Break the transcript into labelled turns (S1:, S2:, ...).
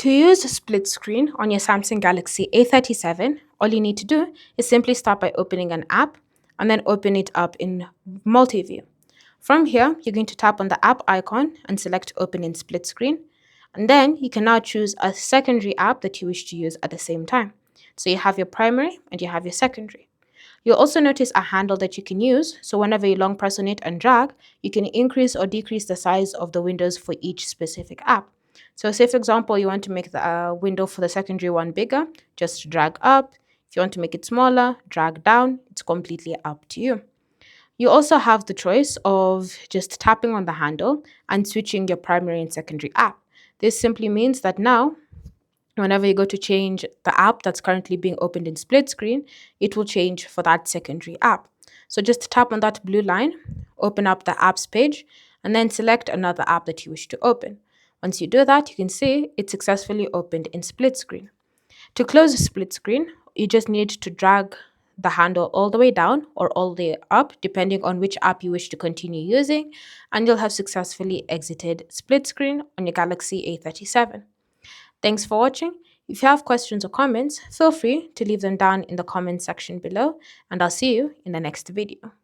S1: To use split screen on your Samsung Galaxy A37, all you need to do is simply start by opening an app and then open it up in multi-view. From here, you're going to tap on the app icon and select open in split screen. And then you can now choose a secondary app that you wish to use at the same time. So you have your primary and you have your secondary. You'll also notice a handle that you can use. So whenever you long press on it and drag, you can increase or decrease the size of the windows for each specific app. So say for example, you want to make the window for the secondary one bigger, just drag up. If you want to make it smaller, drag down. It's completely up to you. You also have the choice of just tapping on the handle and switching your primary and secondary app. This simply means that now whenever you go to change the app that's currently being opened in split screen, it will change for that secondary app. So just tap on that blue line, open up the apps page, and then select another app that you wish to open. Once you do that, you can see it's successfully opened in split screen. To close the split screen, you just need to drag the handle all the way down or all the way up, depending on which app you wish to continue using, and you'll have successfully exited split screen on your Galaxy A37. Thanks for watching. If you have questions or comments, feel free to leave them down in the comment section below, and I'll see you in the next video.